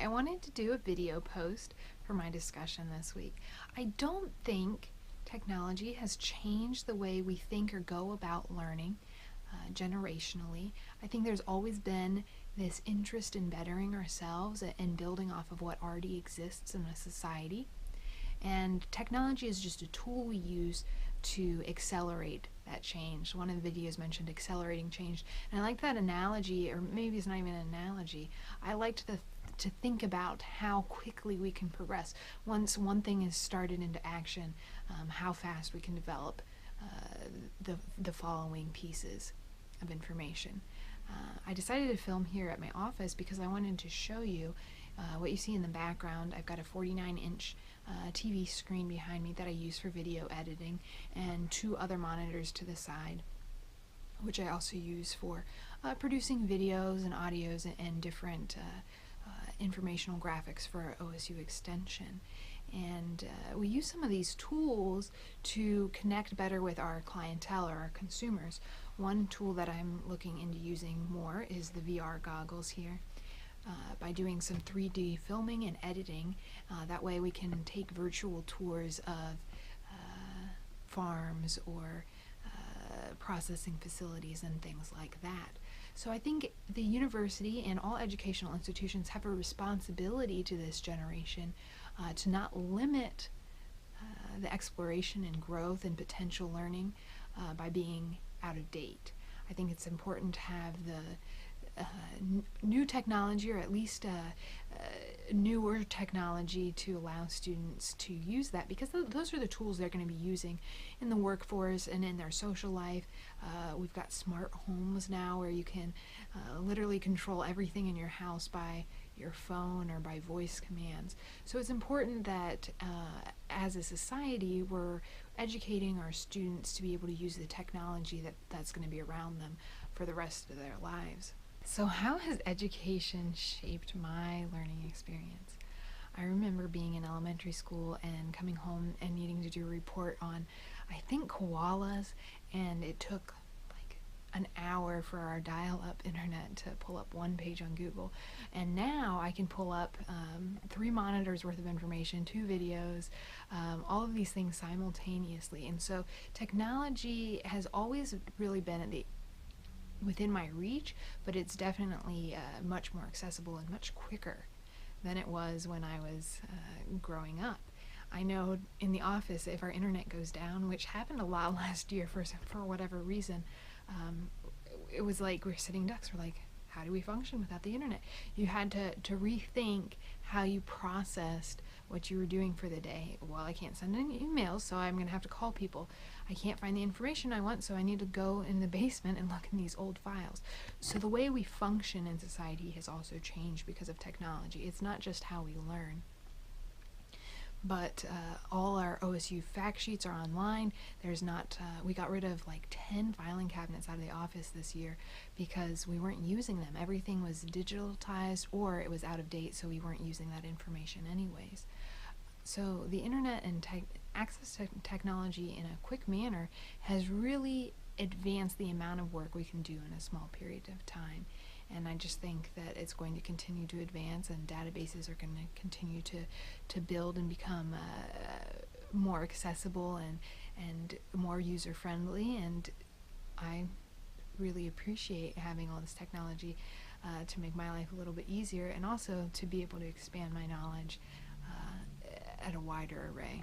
I wanted to do a video post for my discussion this week. I don't think technology has changed the way we think or go about learning generationally. I think there's always been this interest in bettering ourselves and building off of what already exists in a society. And technology is just a tool we use to accelerate that change. One of the videos mentioned accelerating change, and I like that analogy, or maybe it's not even an analogy. I liked to think about how quickly we can progress once one thing is started into action, how fast we can develop the following pieces of information. I decided to film here at my office because I wanted to show you what you see in the background. I've got a 49-inch TV screen behind me that I use for video editing, and two other monitors to the side, which I also use for producing videos and audios and different informational graphics for OSU Extension. And we use some of these tools to connect better with our clientele or our consumers. One tool that I'm looking into using more is the VR goggles here. By doing some 3D filming and editing, that way we can take virtual tours of farms or processing facilities and things like that. So I think the university and all educational institutions have a responsibility to this generation to not limit the exploration and growth and potential learning by being out of date. I think it's important to have the new technology, or at least newer technology, to allow students to use that, because those are the tools they're going to be using in the workforce and in their social life. We've got smart homes now where you can literally control everything in your house by your phone or by voice commands. So it's important that as a society we're educating our students to be able to use the technology that's going to be around them for the rest of their lives. So how has education shaped my learning experience? I remember being in elementary school and coming home and needing to do a report on, I think, koalas, and it took like an hour for our dial-up internet to pull up one page on Google. And now I can pull up 3 monitors worth of information, 2 videos, all of these things simultaneously. And so technology has always really been within my reach, but it's definitely much more accessible and much quicker than it was when I was growing up. I know in the office, if our internet goes down, which happened a lot last year for whatever reason, it was like we're sitting ducks. We're like, how do we function without the internet? You had to rethink how you processed what you were doing for the day. Well, I can't send any emails, so I'm going to have to call people. I can't find the information I want, so I need to go in the basement and look in these old files. So the way we function in society has also changed because of technology. It's not just how we learn, but all our OSU fact sheets are online. There's not, we got rid of like 10 filing cabinets out of the office this year because we weren't using them. Everything was digitalized or it was out of date, so we weren't using that information anyways. So the internet and access to technology in a quick manner has really advanced the amount of work we can do in a small period of time. And I just think that it's going to continue to advance, and databases are going to continue to build and become more accessible and more user-friendly. And I really appreciate having all this technology to make my life a little bit easier, and also to be able to expand my knowledge at a wider array.